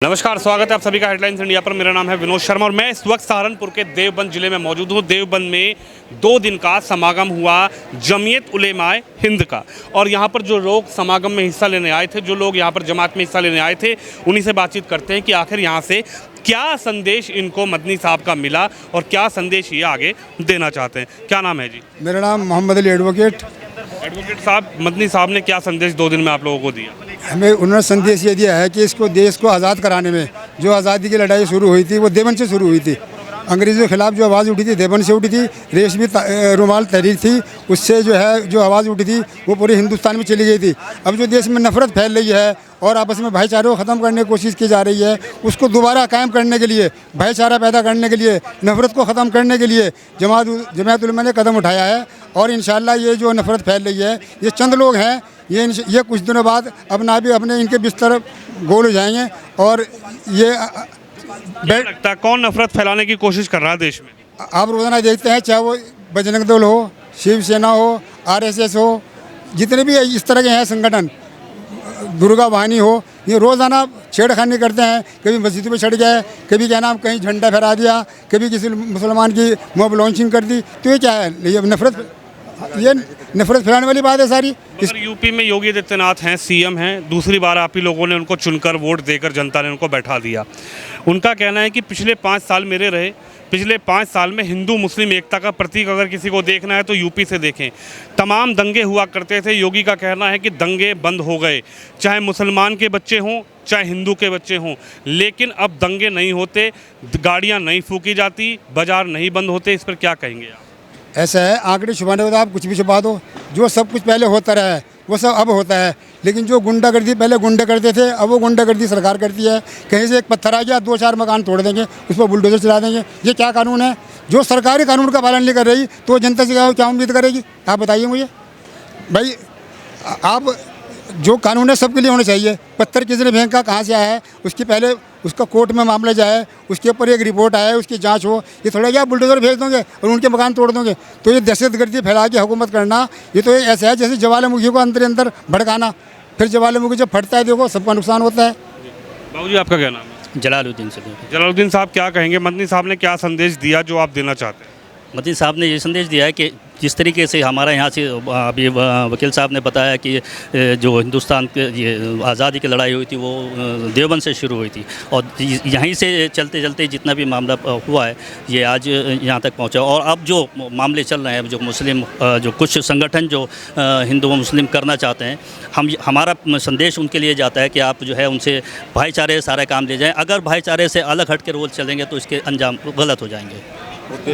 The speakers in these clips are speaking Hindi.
नमस्कार, स्वागत है आप सभी का हेडलाइंस इंडिया पर। मेरा नाम है विनोद शर्मा और मैं इस वक्त सहारनपुर के देवबंद जिले में मौजूद हूँ। देवबंद में 2 दिन का समागम हुआ जमीयत उलेमाए हिंद का, और यहाँ पर जो लोग समागम में हिस्सा लेने आए थे, जो लोग यहाँ पर जमात में हिस्सा लेने आए थे, उन्हीं से बातचीत करते हैं कि आखिर यहाँ से क्या संदेश इनको मदनी साहब का मिला और क्या संदेश ये आगे देना चाहते हैं। क्या नाम है जी? मेरा नाम मोहम्मद अली एडवोकेट साहब, मदनी साहब ने क्या संदेश 2 दिन में आप लोगों को दिया? हमें उन्होंने संदेश ये दिया है कि इसको देश को आज़ाद कराने में जो आज़ादी की लड़ाई शुरू हुई थी वो देवबंद से शुरू हुई थी। अंग्रेज़ों के खिलाफ जो आवाज़ उठी थी देवबंद से उठी थी। रेशमी रुमाल तहरीक थी, उससे जो है जो आवाज़ उठी थी वो पूरे हिंदुस्तान में चली गई थी। अब जो देश में नफरत फैल रही है और आपस में भाईचारे को ख़त्म करने की कोशिश की जा रही है, उसको दोबारा कायम करने के लिए, भाईचारा पैदा करने के लिए, नफरत को ख़त्म करने के लिए जमात उलमा ने कदम उठाया है। और इंशाअल्लाह ये जो नफरत फैल रही है, ये चंद लोग हैं, ये कुछ दिनों बाद अपने इनके बिस्तर गोल हो जाएंगे। और ये लगता है कौन नफरत फैलाने की कोशिश कर रहा है देश में? आप रोज़ाना देखते हैं, चाहे वो बजरंग दल हो, शिवसेना हो, आरएसएस हो, जितने भी इस तरह के हैं संगठन, दुर्गा वाहिनी हो, ये रोज़ाना छेड़खानी करते हैं। कभी मस्जिद में चढ़ गए, कभी क्या नाम कहीं झंडा फहरा दिया, कभी किसी मुसलमान की मॉब लॉन्चिंग कर दी। तो ये क्या है? ये नफरत फैलाने वाली बात है सारी। इस यूपी में योगी आदित्यनाथ हैं, सीएम हैं, दूसरी बार आप ही लोगों ने उनको चुनकर वोट देकर जनता ने उनको बैठा दिया। उनका कहना है कि पिछले 5 साल मेरे रहे, पिछले 5 साल में हिंदू मुस्लिम एकता का प्रतीक अगर किसी को देखना है तो यूपी से देखें। तमाम दंगे हुआ करते थे। योगी का कहना है कि दंगे बंद हो गए, चाहे मुसलमान के बच्चे हों चाहे हिंदू के बच्चे हों, लेकिन अब दंगे नहीं होते, गाड़ियाँ नहीं फूकी जाती, बाजार नहीं बंद होते। इस पर क्या कहेंगे आप? ऐसा है, आंकड़े छुपाने के बाद आप कुछ भी छुपा दो। जो सब कुछ पहले होता रहा है वो सब अब होता है, लेकिन जो गुंडागर्दी पहले गुंडे करते थे, अब वो गुंडागर्दी सरकार करती है। कहीं से एक पत्थर आ गया, 2-4 मकान तोड़ देंगे, उस पर बुलडोजर चला देंगे। ये क्या कानून है? जो सरकारी कानून का पालन नहीं कर रही तो जनता से क्या उम्मीद करेगी? आप बताइए मुझे भाई। आप जो कानून है सबके लिए होना चाहिए। पत्थर किसने फेंका, कहाँ से आया है, उसकी पहले उसका कोर्ट में मामला जाए, उसके ऊपर एक रिपोर्ट आए, उसकी जांच हो। ये थोड़ा क्या बुलडोजर भेज दोगे और उनके मकान तोड़ दोगे? तो ये दहशतगर्दी फैला के हुकूमत करना, ये तो ऐसा है जैसे ज्वालामुखी को अंदर भड़काना। फिर ज्वालामुखी जब फटता है देखो सबका नुकसान होता है। बाबू जी, आपका क्या नाम है? जलालुद्दीन साहब, क्या कहेंगे? मदनी साहब ने क्या संदेश दिया जो आप देना चाहते हैं? मदनी साहब ने ये संदेश दिया है कि जिस तरीके से हमारा यहाँ से अभी वकील साहब ने बताया कि जो हिंदुस्तान के ये आज़ादी की लड़ाई हुई थी वो देवबंद से शुरू हुई थी, और यहीं से चलते चलते जितना भी मामला हुआ है ये आज यहाँ तक पहुँचा। और अब जो मामले चल रहे हैं, जो मुस्लिम जो कुछ संगठन जो हिंदू मुस्लिम करना चाहते हैं, हमारा संदेश उनके लिए जाता है कि आप जो है उनसे भाईचारे से सारे काम ले जाएँ। अगर भाईचारे से अलग हट के रोल चलेंगे तो इसके अंजाम गलत हो जाएंगे।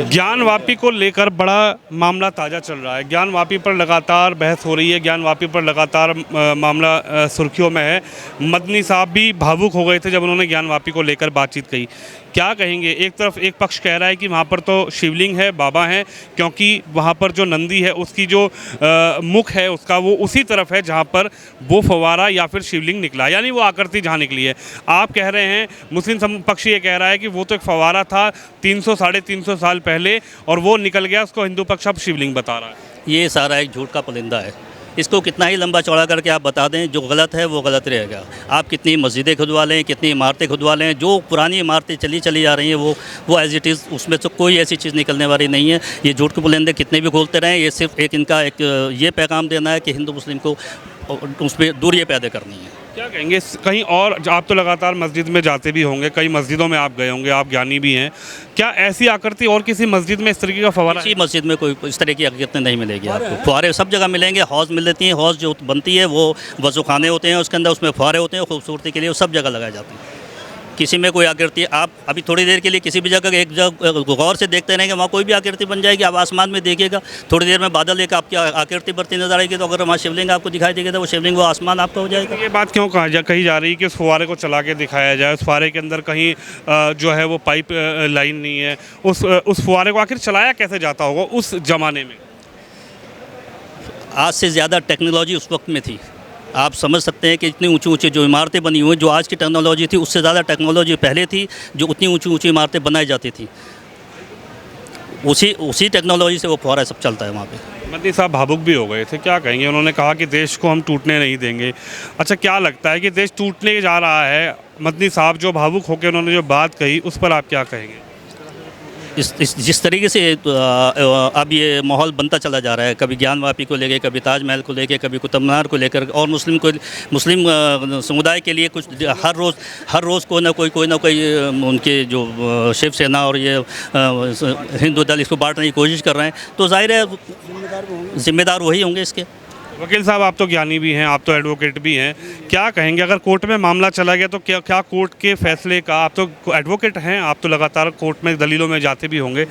ज्ञानवापी को लेकर बड़ा मामला ताज़ा चल रहा है। ज्ञानवापी पर लगातार बहस हो रही है, ज्ञानवापी पर लगातार मामला सुर्खियों में है। मदनी साहब भी भावुक हो गए थे जब उन्होंने ज्ञानवापी को लेकर बातचीत कही। क्या कहेंगे? एक तरफ एक पक्ष कह रहा है कि वहाँ पर तो शिवलिंग है, बाबा हैं, क्योंकि वहाँ पर जो नंदी है उसकी जो मुख है उसका वो उसी तरफ है जहाँ पर वो फव्वारा या फिर शिवलिंग निकला, यानी वो आकृति जहाँ निकली है। आप कह रहे हैं, मुस्लिम पक्ष ये कह रहा है कि वो तो एक फव्वारा था 300-350 साल पहले और वो निकल गया, उसको हिंदू पक्ष अब शिवलिंग बता रहा है। ये सारा एक झूठ का परिंदा है। इसको कितना ही लंबा चौड़ा करके आप बता दें, जो गलत है वो गलत रहेगा। आप कितनी मस्जिदें खुदवा लें, कितनी इमारतें खुदवा लें, जो पुरानी इमारतें चली जा रही हैं वो एज इट इज़, उसमें तो कोई ऐसी चीज़ निकलने वाली नहीं है। ये झूठ के पुलिंदे कितने भी खोलते रहें, ये सिर्फ इनका ये पैगाम देना है कि हिंदू मुस्लिम को उस पर दूरियाँ पैदा करनी है। क्या कहेंगे? कहीं और आप तो लगातार मस्जिद में जाते भी होंगे, कई मस्जिदों में आप गए होंगे, आप ज्ञानी भी हैं, क्या ऐसी आकृति और किसी मस्जिद में इस तरीके का फव्वारा? किसी मस्जिद में कोई इस तरह की आकृति नहीं मिलेगी आपको। फुहारे सब जगह मिलेंगे, हौज़ मिल जाती हैं। हौज़ जो बनती है वो वज़ूखाने होते हैं, उसके अंदर उसमें फुहारे होते हैं, खूबसूरती के लिए वो सब जगह लगाए जाते हैं। किसी में कोई आकृति, आप अभी थोड़ी देर के लिए किसी भी जगह एक जगह गौर से देखते रहेंगे, वहाँ कोई भी आकृति बन जाएगी। आप आसमान में देखिएगा, थोड़ी देर में बादल एक आपकी आकृति बढ़ती नजर आएगी, तो अगर वहाँ शिवलिंग आपको दिखाई देगा तो वो शिवलिंग वो आसमान आपका हो जाएगा। ये बात क्यों कही जा रही है कि उस फुहारे को चला के दिखाया जाए? उस फुहारे के अंदर कहीं जो है वो पाइप लाइन नहीं है। उस फुहारे को आखिर चलाया कैसे जाता होगा उस ज़माने में? आज से ज़्यादा टेक्नोलॉजी उस वक्त में थी। आप समझ सकते हैं कि इतनी ऊंची जो इमारतें बनी हुई, जो आज की टेक्नोलॉजी थी उससे ज़्यादा टेक्नोलॉजी पहले थी, जो उतनी ऊंची इमारतें बनाई जाती थी। उसी टेक्नोलॉजी से वो फुहारा सब चलता है वहाँ पे। मदनी साहब भावुक भी हो गए थे, क्या कहेंगे? उन्होंने कहा कि देश को हम टूटने नहीं देंगे। अच्छा, क्या लगता है कि देश टूटने जा रहा है? मदनी साहब जो भावुक होकर उन्होंने जो बात कही, उस पर आप क्या कहेंगे? जिस तरीके से अब ये माहौल बनता चला जा रहा है, कभी ज्ञानवापी को लेके, कभी ताजमहल को लेके, कभी कुतुब मीनार को लेकर, और मुस्लिम समुदाय के लिए कुछ हर रोज़ कोई ना कोई उनके जो शिवसेना और ये हिंदू दल इसको बांटने की कोशिश कर रहे हैं, तो जाहिर है जिम्मेदार वही होंगे इसके। वकील साहब, आप तो ज्ञानी भी हैं, आप तो एडवोकेट भी हैं, क्या कहेंगे अगर कोर्ट में मामला चला गया तो क्या कोर्ट के फैसले का, आप तो एडवोकेट हैं, आप तो लगातार कोर्ट में दलीलों में जाते भी होंगे,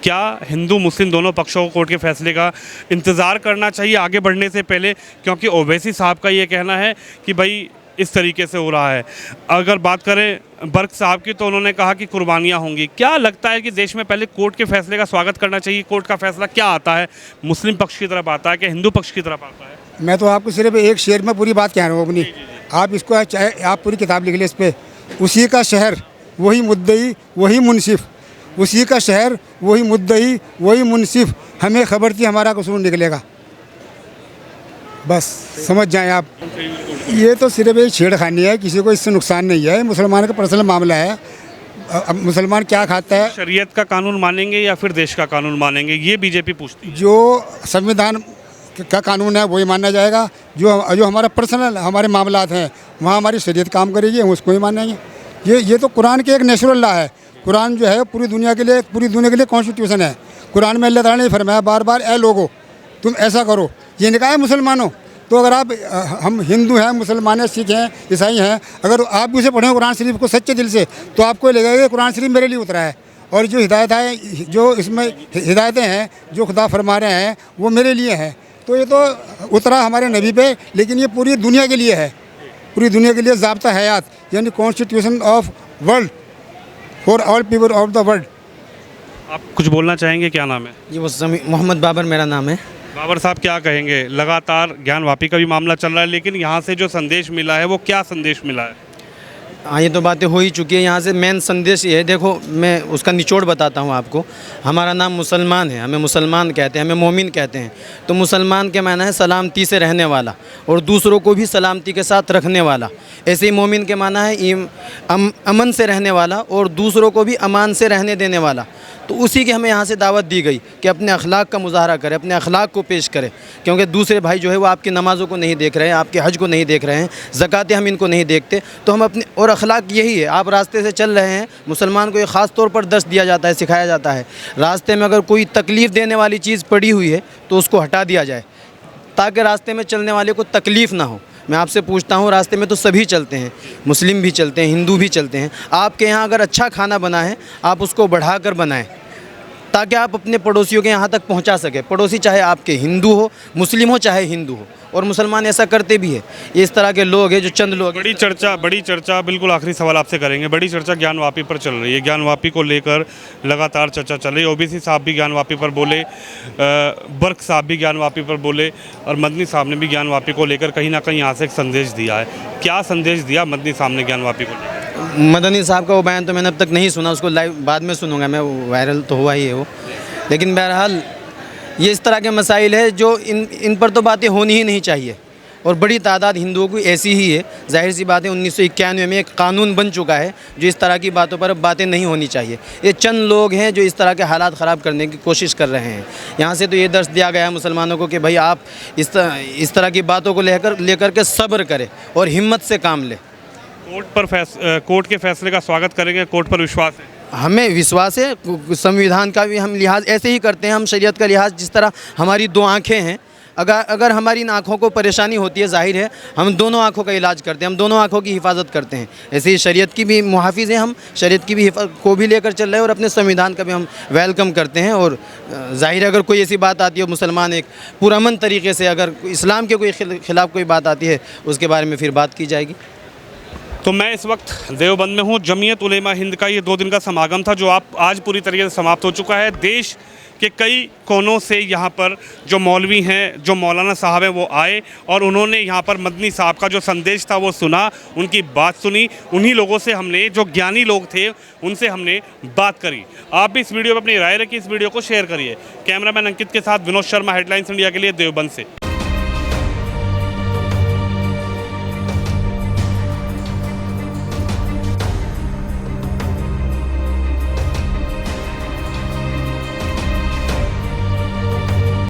क्या हिंदू मुस्लिम दोनों पक्षों को कोर्ट के फैसले का इंतज़ार करना चाहिए आगे बढ़ने से पहले? क्योंकि ओवैसी साहब का ये कहना है कि भाई इस तरीके से हो रहा है। अगर बात करें बर्क साहब की, तो उन्होंने कहा कि कुर्बानियाँ होंगी। क्या लगता है कि देश में पहले कोर्ट के फैसले का स्वागत करना चाहिए? कोर्ट का फैसला क्या आता है, मुस्लिम पक्ष की तरफ आता है कि हिंदू पक्ष की तरफ आता है? मैं तो आपको सिर्फ एक शेर में पूरी बात कह रहा हूँ अपनी। आप इसको चाहे आप पूरी किताब लिख लें इस पर। उसी का शहर वही मुद्दई वही मुनसिफ, उसी का शहर वही मुद्दई वही मुनसिफ, हमें खबर थी हमारा कसूर निकलेगा। बस समझ जाएं आप। ये तो सिर्फ एक छेड़खानी है, किसी को इससे नुकसान नहीं है। मुसलमान का पर्सनल मामला है। अब मुसलमान क्या खाता है, शरीयत का कानून मानेंगे या फिर देश का कानून मानेंगे, ये बीजेपी पूछती है। जो संविधान का कानून है वही माना जाएगा। जो हमारा पर्सनल हमारे मामलात हैं वहाँ हमारी शरीयत काम करेगी, हम उसको ही मानेंगे। ये तो कुरान के एक नेचुरल लॉ है। कुरान जो है पूरी दुनिया के लिए कॉन्स्टिट्यूशन है। कुरान में अल्लाह ताला ने फरमाया बार बार, ए लोगो तुम ऐसा करो। ये नहीं कहा है मुसलमानों। तो अगर आप हम हिंदू हैं, मुसलमान हैं, सिख हैं, ईसाई हैं, अगर आप भी उसे पढ़ें कुरान शरीफ को सच्चे दिल से, तो आपको लगेगा कि कुरान शरीफ मेरे लिए उतरा है, और जो हिदायत है, जो इसमें हिदायतें हैं जो खुदा फरमा रहे हैं वो मेरे लिए हैं। तो ये तो उतरा हमारे नबी पे, लेकिन ये पूरी दुनिया के लिए है, पूरी दुनिया के लिए ज़ाब्ता हयात, यानी constitution of world for all people of the world. आप कुछ बोलना चाहेंगे? क्या नाम है? जी वो मोहम्मद बाबर मेरा नाम है। बाबर साहब, क्या कहेंगे? लगातार ज्ञानवापी का भी मामला चल रहा है, लेकिन यहाँ से जो संदेश मिला है वो क्या संदेश मिला है? हाँ, ये तो बातें हो ही चुकी है। यहाँ से मेन संदेश ये है, देखो मैं उसका निचोड़ बताता हूँ आपको। हमारा नाम मुसलमान है, हमें मुसलमान कहते हैं, हमें मोमिन कहते हैं। तो मुसलमान के माना है सलामती से रहने वाला और दूसरों को भी सलामती के साथ रखने वाला। ऐसे ही मोमिन के माना है अमन से रहने वाला और दूसरों को भी अमान से रहने देने वाला। तो उसी की हमें यहाँ से दावत दी गई कि अपने अखलाक का मुजाहरा करें, अपने अखलाक को पेश करें, क्योंकि दूसरे भाई जो है वो आपकी नमाज़ों को नहीं देख रहे हैं, आपके हज को नहीं देख रहे हैं, ज़कातें हम इनको नहीं देखते। तो हम अपने, और अखलाक यही है, आप रास्ते से चल रहे हैं, मुसलमान को एक ख़ास तौर पर दर्स दिया जाता है, सिखाया जाता है, रास्ते में अगर कोई तकलीफ़ देने वाली चीज़ पड़ी हुई है तो उसको हटा दिया जाए, ताकि रास्ते में चलने वाले को तकलीफ़ ना हो। मैं आपसे पूछता हूँ, रास्ते में तो सभी चलते हैं, मुस्लिम भी चलते हैं, हिंदू भी चलते हैं। आपके यहाँ अगर अच्छा खाना बना है, आप उसको बढ़ा कर बनाएं, ताकि आप अपने पड़ोसियों के यहाँ तक पहुँचा सके। पड़ोसी चाहे आपके हिंदू हो, मुस्लिम हो, चाहे हिंदू हो, और मुसलमान ऐसा करते भी है। ये इस तरह के लोग हैं जो चंद लोग। बड़ी चर्चा बिल्कुल आखिरी सवाल आपसे करेंगे। बड़ी चर्चा ज्ञानवापी पर चल रही है, ज्ञानवापी को लेकर लगातार चर्चा चल रही है। ओबीसी साहब भी ज्ञानवापी पर बोले, बर्क साहब भी ज्ञानवापी पर बोले, और मदनी साहब ने भी ज्ञानवापी को लेकर कहीं ना कहीं यहाँ से एक संदेश दिया है। क्या संदेश दिया मदनी साहब ने ज्ञानवापी को लेकर? मदनी साहब का वो बयान तो मैंने अब तक नहीं सुना, उसको लाइव बाद में सुनूंगा मैं, वायरल तो हुआ ही है वो। लेकिन बहरहाल ये इस तरह के मसाइल है जो इन पर तो बातें होनी ही नहीं चाहिए, और बड़ी तादाद हिंदुओं की ऐसी ही है। जाहिर सी बात है, 1991 में एक कानून बन चुका है जो इस तरह की बातों पर अब बातें नहीं होनी चाहिए। ये चंद लोग हैं जो इस तरह के हालात ख़राब करने की कोशिश कर रहे हैं। यहाँ से तो ये दर्श दिया गया है मुसलमानों को कि भाई आप इस तरह की बातों को लेकर के सब्र करें और हिम्मत से काम लें। कोर्ट के फैसले का स्वागत करेंगे, कोर्ट पर विश्वास है? हमें विश्वास है, संविधान का भी हम लिहाज ऐसे ही करते हैं, हम शरीयत का लिहाज, जिस तरह हमारी दो आँखें हैं, अगर हमारी इन आँखों को परेशानी होती है, जाहिर है हम दोनों आँखों का इलाज करते हैं, हम दोनों आँखों की हिफाजत करते हैं। ऐसे ही शरीयत की भी मुहाफिज हैं हम, शरीयत की भी को भी लेकर चल रहे हैं, और अपने संविधान का भी हम वेलकम करते हैं। और जाहिर है अगर कोई ऐसी बात आती है, मुसलमान एक पुरअमन तरीके से, अगर इस्लाम के कोई खिलाफ कोई बात आती है, उसके बारे में फिर बात की जाएगी। तो मैं इस वक्त देवबंद में हूँ। जमीयत उलेमा हिंद का ये 2 दिन का समागम था जो आज पूरी तरीके से समाप्त हो चुका है। देश कि कई कोनों से यहाँ पर जो मौलवी हैं, जो मौलाना साहब हैं, वो आए और उन्होंने यहाँ पर मदनी साहब का जो संदेश था वो सुना, उनकी बात सुनी। उन्हीं लोगों से हमने, जो ज्ञानी लोग थे, उनसे हमने बात करी। आप भी इस वीडियो पर अपनी राय रखिए, इस वीडियो को शेयर करिए। कैमरामैन अंकित के साथ विनोद शर्मा, हेडलाइंस इंडिया के लिए देवबंद से।